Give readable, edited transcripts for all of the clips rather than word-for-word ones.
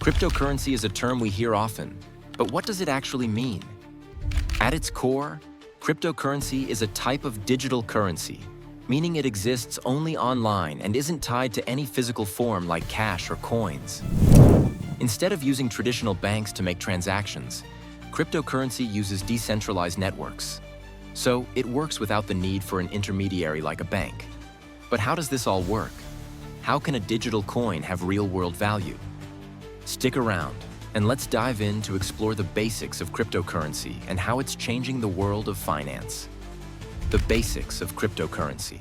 Cryptocurrency is a term we hear often, but what does it actually mean? At its core, cryptocurrency is a type of digital currency, meaning it exists only online and isn't tied to any physical form like cash or coins. Instead of using traditional banks to make transactions, cryptocurrency uses decentralized networks. So it works without the need for an intermediary like a bank. But how does this all work? How can a digital coin have real-world value? Stick around, and let's dive in to explore the basics of cryptocurrency and how it's changing the world of finance. The basics of cryptocurrency.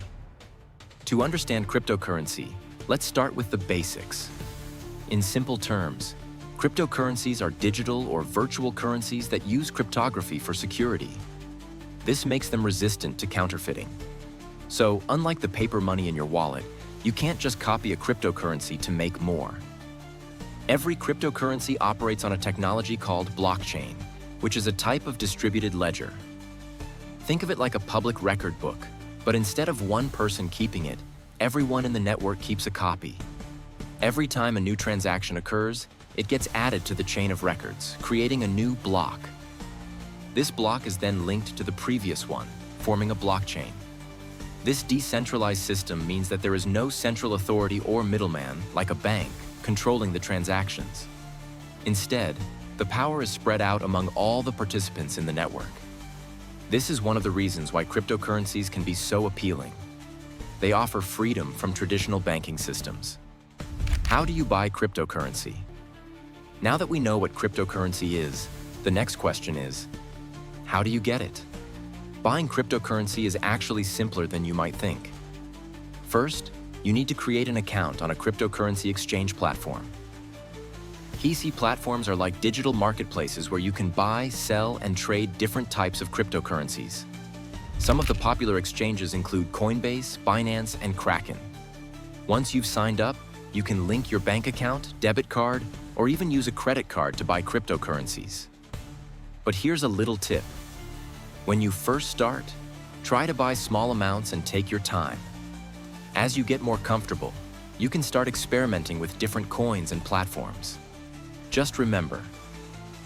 To understand cryptocurrency, let's start with the basics. In simple terms, cryptocurrencies are digital or virtual currencies that use cryptography for security. This makes them resistant to counterfeiting. So, unlike the paper money in your wallet, you can't just copy a cryptocurrency to make more. Every cryptocurrency operates on a technology called blockchain, which is a type of distributed ledger. Think of it like a public record book, but instead of one person keeping it, everyone in the network keeps a copy. Every time a new transaction occurs, it gets added to the chain of records, creating a new block. This block is then linked to the previous one, forming a blockchain. This decentralized system means that there is no central authority or middleman, like a bank, controlling the transactions. Instead, the power is spread out among all the participants in the network. This is one of the reasons why cryptocurrencies can be so appealing. They offer freedom from traditional banking systems. How do you buy cryptocurrency? Now that we know what cryptocurrency is, the next question is, how do you get it? Buying cryptocurrency is actually simpler than you might think. First, you need to create an account on a cryptocurrency exchange platform. PC platforms are like digital marketplaces where you can buy, sell, and trade different types of cryptocurrencies. Some of the popular exchanges include Coinbase, Binance, and Kraken. Once you've signed up, you can link your bank account, debit card, or even use a credit card to buy cryptocurrencies. But here's a little tip. When you first start, try to buy small amounts and take your time. As you get more comfortable, you can start experimenting with different coins and platforms. Just remember,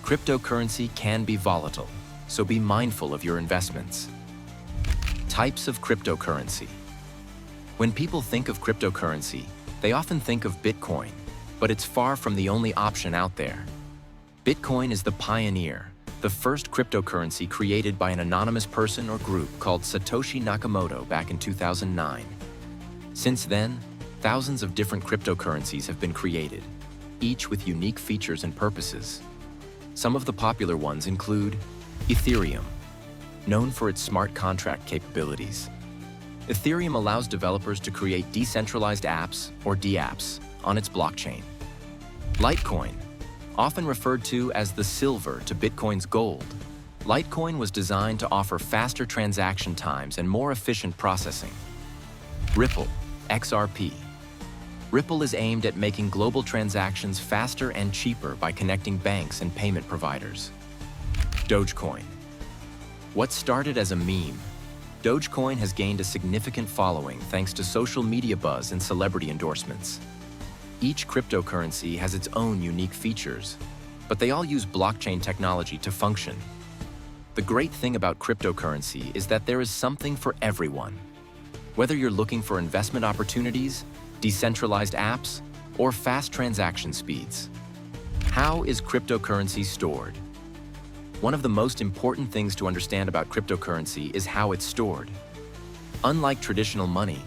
cryptocurrency can be volatile, so be mindful of your investments. Types of cryptocurrency. When people think of cryptocurrency, they often think of Bitcoin, but it's far from the only option out there. Bitcoin is the pioneer, the first cryptocurrency created by an anonymous person or group called Satoshi Nakamoto back in 2009. Since then, thousands of different cryptocurrencies have been created, each with unique features and purposes. Some of the popular ones include Ethereum, known for its smart contract capabilities. Ethereum allows developers to create decentralized apps, or dApps, on its blockchain. Litecoin, often referred to as the silver to Bitcoin's gold, Litecoin was designed to offer faster transaction times and more efficient processing. Ripple, XRP. Ripple is aimed at making global transactions faster and cheaper by connecting banks and payment providers. Dogecoin. What started as a meme, Dogecoin has gained a significant following thanks to social media buzz and celebrity endorsements. Each cryptocurrency has its own unique features, but they all use blockchain technology to function. The great thing about cryptocurrency is that there is something for everyone. Whether you're looking for investment opportunities, decentralized apps, or fast transaction speeds. How is cryptocurrency stored? One of the most important things to understand about cryptocurrency is how it's stored. Unlike traditional money,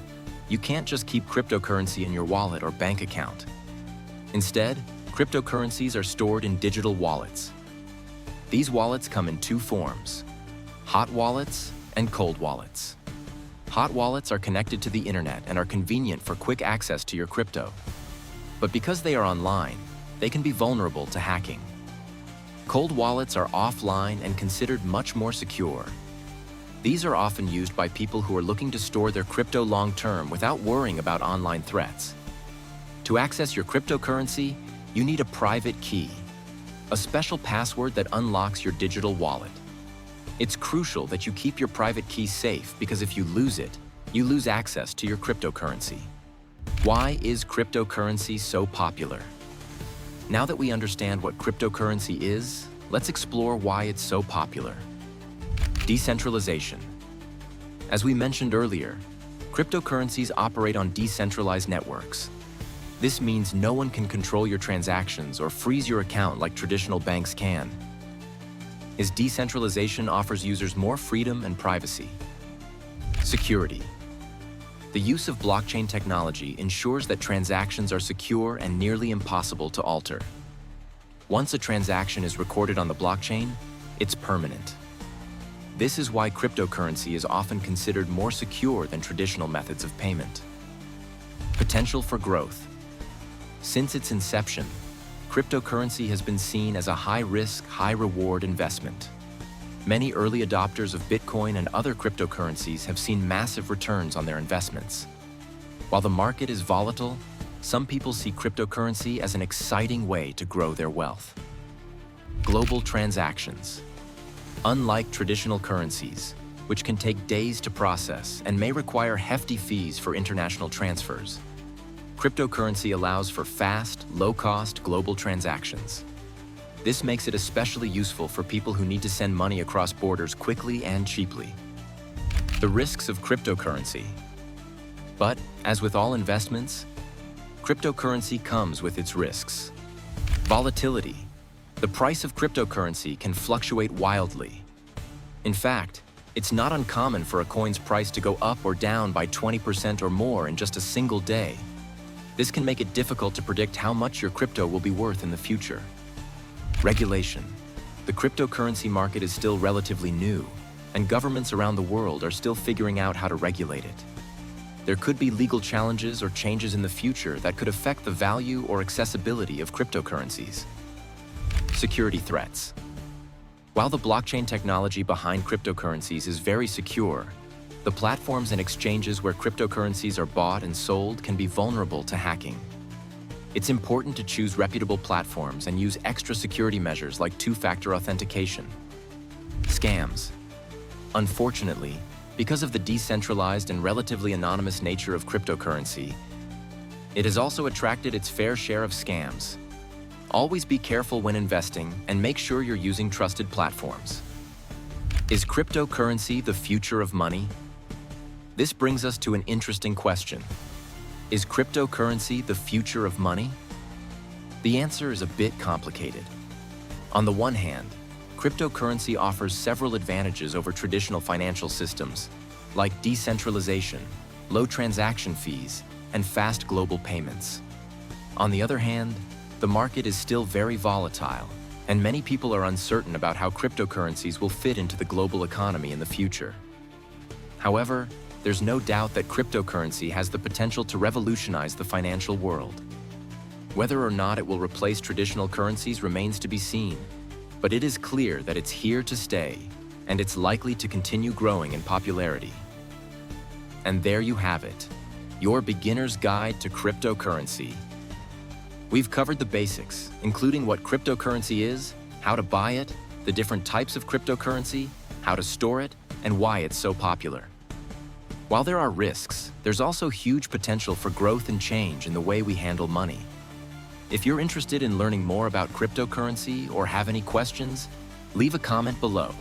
you can't just keep cryptocurrency in your wallet or bank account. Instead, cryptocurrencies are stored in digital wallets. These wallets come in two forms: hot wallets and cold wallets. Hot wallets are connected to the internet and are convenient for quick access to your crypto. But because they are online, they can be vulnerable to hacking. Cold wallets are offline and considered much more secure. These are often used by people who are looking to store their crypto long-term without worrying about online threats. To access your cryptocurrency, you need a private key, a special password that unlocks your digital wallet. It's crucial that you keep your private key safe because if you lose it, you lose access to your cryptocurrency. Why is cryptocurrency so popular? Now that we understand what cryptocurrency is, let's explore why it's so popular. Decentralization. As we mentioned earlier, cryptocurrencies operate on decentralized networks. This means no one can control your transactions or freeze your account like traditional banks can. As decentralization offers users more freedom and privacy. Security. The use of blockchain technology ensures that transactions are secure and nearly impossible to alter. Once a transaction is recorded on the blockchain, it's permanent. This is why cryptocurrency is often considered more secure than traditional methods of payment. Potential for growth. Since its inception, cryptocurrency has been seen as a high-risk, high-reward investment. Many early adopters of Bitcoin and other cryptocurrencies have seen massive returns on their investments. While the market is volatile, some people see cryptocurrency as an exciting way to grow their wealth. Global transactions. Unlike traditional currencies, which can take days to process and may require hefty fees for international transfers, cryptocurrency allows for fast, low-cost global transactions. This makes it especially useful for people who need to send money across borders quickly and cheaply. The risks of cryptocurrency. But, as with all investments, cryptocurrency comes with its risks. Volatility. The price of cryptocurrency can fluctuate wildly. In fact, it's not uncommon for a coin's price to go up or down by 20% or more in just a single day. This can make it difficult to predict how much your crypto will be worth in the future. Regulation. The cryptocurrency market is still relatively new, and governments around the world are still figuring out how to regulate it. There could be legal challenges or changes in the future that could affect the value or accessibility of cryptocurrencies. Security threats. While the blockchain technology behind cryptocurrencies is very secure, the platforms and exchanges where cryptocurrencies are bought and sold can be vulnerable to hacking. It's important to choose reputable platforms and use extra security measures like two-factor authentication. Scams. Unfortunately, because of the decentralized and relatively anonymous nature of cryptocurrency, it has also attracted its fair share of scams. Always be careful when investing and make sure you're using trusted platforms. Is cryptocurrency the future of money? This brings us to an interesting question. Is cryptocurrency the future of money? The answer is a bit complicated. On the one hand, cryptocurrency offers several advantages over traditional financial systems, like decentralization, low transaction fees, and fast global payments. On the other hand, the market is still very volatile, and many people are uncertain about how cryptocurrencies will fit into the global economy in the future. However, there's no doubt that cryptocurrency has the potential to revolutionize the financial world. Whether or not it will replace traditional currencies remains to be seen, but it is clear that it's here to stay, and it's likely to continue growing in popularity. And there you have it, your beginner's guide to cryptocurrency. We've covered the basics, including what cryptocurrency is, how to buy it, the different types of cryptocurrency, how to store it, and why it's so popular. While there are risks, there's also huge potential for growth and change in the way we handle money. If you're interested in learning more about cryptocurrency or have any questions, leave a comment below.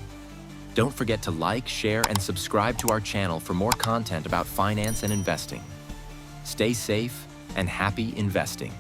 Don't forget to like, share, and subscribe to our channel for more content about finance and investing. Stay safe and happy investing.